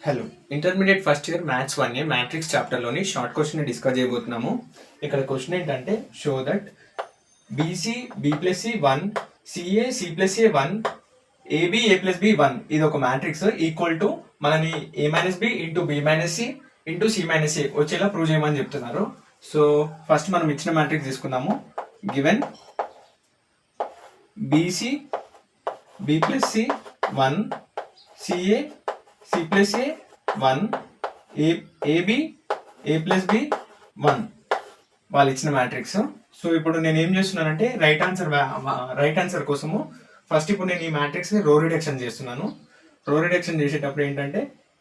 Hello, intermediate first year maths 1A matrix చాప్టర్లోని short question discuss చేయబోతున్నాము. ఇక్కడ question ఏంటంటే show that BC B plus C 1 CA C plus A 1 AB A plus B 1 ఇది ఒక matrix equal to మనని A minus B into B minus C into C minus A వచ్చేలా prove చేయమని చెప్తున్నారు. So first మనం ఇచ్చిన matrix తీసుకుందాము. Given BC B plus C 1 CA C plus A 1 AB A plus B 1 వాళ్ళు ఇచ్చిన matrix. So ఇప్పుడు నేను ఏం చేస్తున్నానంటే రైట్ ఆన్సర్ కోసము ఫస్ట్ ఇప్పుడు నేను ఈ మ్యాట్రిక్స్ని రో రిడక్షన్ చేస్తున్నాను. రో రిడక్షన్ చేసేటప్పుడు ఏంటంటే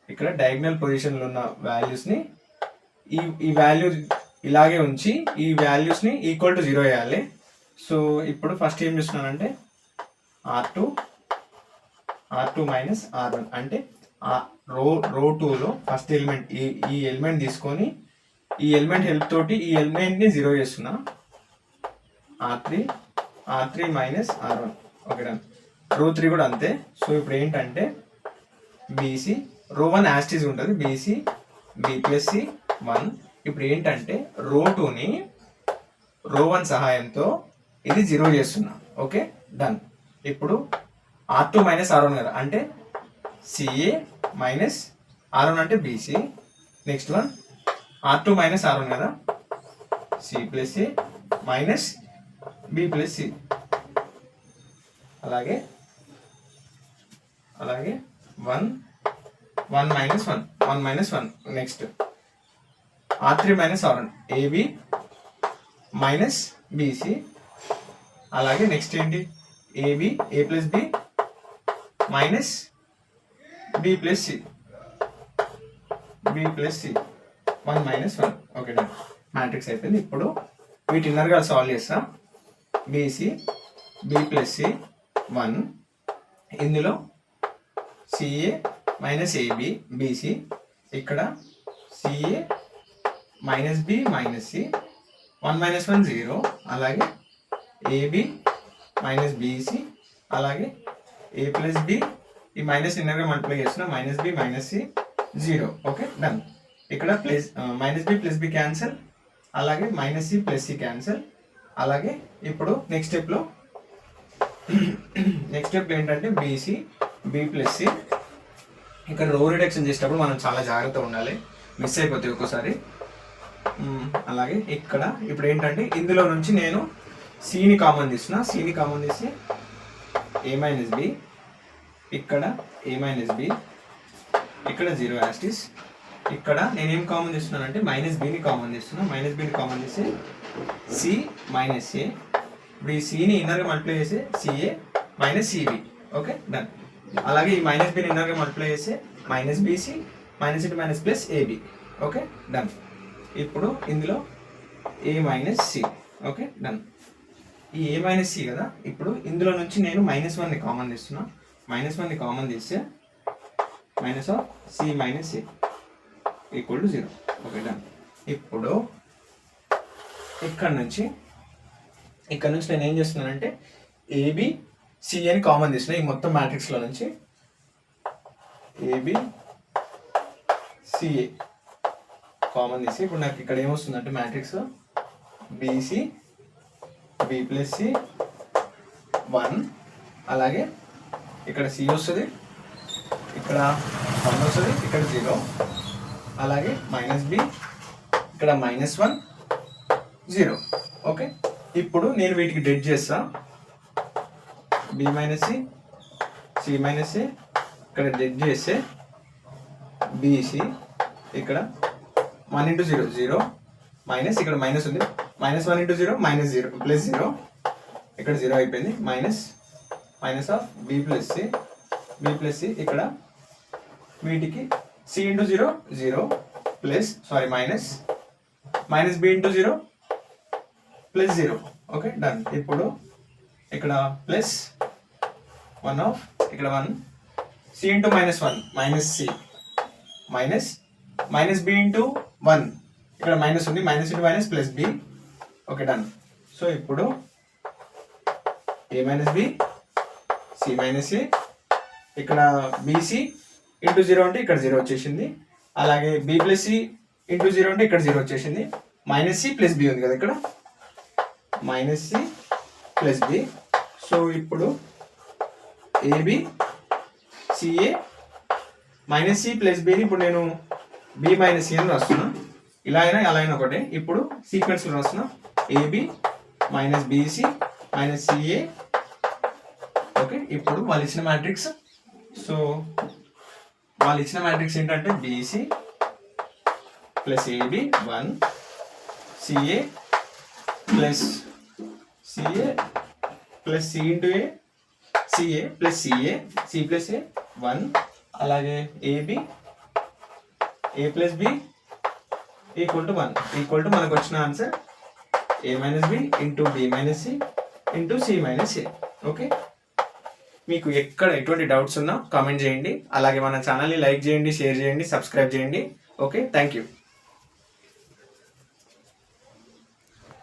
ఇక్కడ డయాగ్నల్ పొజిషన్లో ఉన్న వాల్యూస్ని ఈ వాల్యూ ఇలాగే ఉంచి ఈ వాల్యూస్ని ఈక్వల్ టు 0 వేయాలి. సో ఇప్పుడు ఫస్ట్ ఏం చేస్తున్నానంటే R2 మైనస్ R1 అంటే రో 2లో ఫస్ట్ ఎలిమెంట్ ఈ ఎలిమెంట్ తీసుకొని ఈ ఎలిమెంట్ హెల్ప్ తోటి ఈ ఎలిమెంట్ని 0 చేస్తున్నా. R3 minus R1 okay done. రో 3 కూడా అంతే. సో ఇప్పుడు ఏంటంటే బీసీ రో 1 యాస్టీస్ ఉంటుంది, బీసీ బి ప్లస్ సి 1. ఇప్పుడు ఏంటంటే రో 2ని రో 1 సహాయంతో ఇది 0 చేస్తున్నా. Okay done. ఇప్పుడు R2 మైనస్ R1 కదా, అంటే సిఏ మైనస్ R1 అంటే BC. Next one R2 minus R1 కదా, C plus A minus B plus C. అలాగే 1 minus 1 next R3 minus R1 AB minus BC. అలాగే నెక్స్ట్ ఏంటి AB A plus B minus B plus C 1 minus 1 okay done. Matrix అయిపోయింది. ఇప్పుడు వీటి ఇన్నర్గా solve చేస్తా. BC B plus C 1, ఇందులో CA minus AB BC, ఇక్కడ CA minus B minus C 1 minus 1 0, అలాగే ఏబి మైనస్ బీసీ, అలాగే ఏ ప్లస్ బి ఈ మైనస్ ఇన్నర్గా మల్టిప్లై చేస్తున్నా, minus B minus C 0 okay done. ఇక్కడ plus minus B plus B cancel, అలాగే minus C plus C cancel. అలాగే ఇప్పుడు నెక్స్ట్ స్టెప్లో ఏంటంటే బీసీ బి ప్లస్ సి. ఇక్కడ రో రిడక్షన్ చేసేటప్పుడు మనం చాలా జాగ్రత్తగా ఉండాలి, మిస్ అయిపోతాయి ఒక్కోసారి. అలాగే ఇక్కడ ఇప్పుడు ఏంటంటే ఇందులో నుంచి నేను సిని కామన్ తీస్తున్నా. సిని కామన్ తీస్తే ఏ మైనస్ బి, ఇక్కడ ఏ మైనస్ బి, ఇక్కడ 0 యాస్టిస్. ఇక్కడ నేనేం కామన్ తీస్తున్నానంటే మైనస్ బిని కామన్ తీస్తున్నా. మైనస్ బిని కామన్ చేస్తే సి మైనస్ ఏ. ఇప్పుడు ఈ సిని ఇన్నర్గా మల్టిప్లై చేస్తే CA minus CB okay done. అలాగే ఈ మైనస్ బిని ఇన్నర్గా మల్టిప్లై చేస్తే minus BC minus into minus plus AB okay done. ఇప్పుడు ఇందులో A minus C okay done. ఈ ఏ మైనస్ సి కదా, ఇప్పుడు ఇందులో నుంచి నేను మైనస్ 1ని కామన్ తీస్తున్నా. మైనస్ 1ని కామన్ తీస్తే minus of C minus A equal to 0 okay done. ఇప్పుడు ఇక్కడ నుంచి నేను ఏం చేస్తున్నానంటే ఏబి సి అని కామన్ తీస్తున్నా. ఈ మొత్తం మ్యాట్రిక్స్లో నుంచి ఏబి సిఏ కామన్ తీసి ఇప్పుడు నాకు ఇక్కడ ఏమొస్తుందంటే matrix BC B plus C 1, అలాగే ఇక్కడ సి వస్తుంది, ఇక్కడ 1 వస్తుంది, ఇక్కడ 0, అలాగే మైనస్ బి, ఇక్కడ మైనస్ 1 0 ఓకే. ఇప్పుడు నేను వీటికి డెడ్ చేస్తా. B minus C minus A, ఇక్కడ డెడ్ చేస్తే బీసీ, ఇక్కడ 1 ఇంటూ 0 0 మైనస్, ఇక్కడ మైనస్ ఉంది, మైనస్ 1 ఇంటూ 0 మైనస్ 0 ప్లస్ 0, ఇక్కడ 0 అయిపోయింది. Minus of B plus C, ఇక్కడ వీటికి C into 0 0 plus minus B into 0 plus 0 okay done. ఇప్పుడు ఇక్కడ ప్లస్ 1 ఆఫ్ ఇక్కడ 1 C into minus 1 minus C minus B into 1, ఇక్కడ మైనస్ ఉంది, minus into minus plus B okay done. So ఇప్పుడు A minus B C minus A, ఇక్కడ BC into 0 అంటే ఇక్కడ 0 వచ్చేసింది. అలాగే బి ప్లస్ సి ఇంటూ 0 అంటే ఇక్కడ 0 వచ్చేసింది. మైనస్ సి ప్లస్ బి ఉంది కదా ఇక్కడ, minus C plus B. So ఇప్పుడు AB CA minus C plus బిని ఇప్పుడు నేను బి మైనస్ సి అని రాస్తున్నా. ఇలా అయినా అలా అయినా ఒకటే. ఇప్పుడు సీక్వెన్స్లో రాస్తున్నా AB minus BC minus CA. Okay, ఇప్పుడు వాళ్ళు ఇచ్చిన మ్యాట్రిక్స్. సో వాళ్ళు ఇచ్చిన మ్యాట్రిక్స్ ఏంటంటే BC plus AB 1, CA plus CA plus C into A, CA plus CA, C plus A 1, అలాగే AB A plus B equal to 1 equal to మనకు వచ్చిన answer A minus B into B minus C into C minus A. Okay, మీకు ఎక్కడ ఎటువంటి doubts ఉన్నా comment చేయండి. అలాగే మన ఛానల్ని లైక్ చేయండి, షేర్ చేయండి, సబ్స్క్రైబ్ చేయండి. Okay, thank you.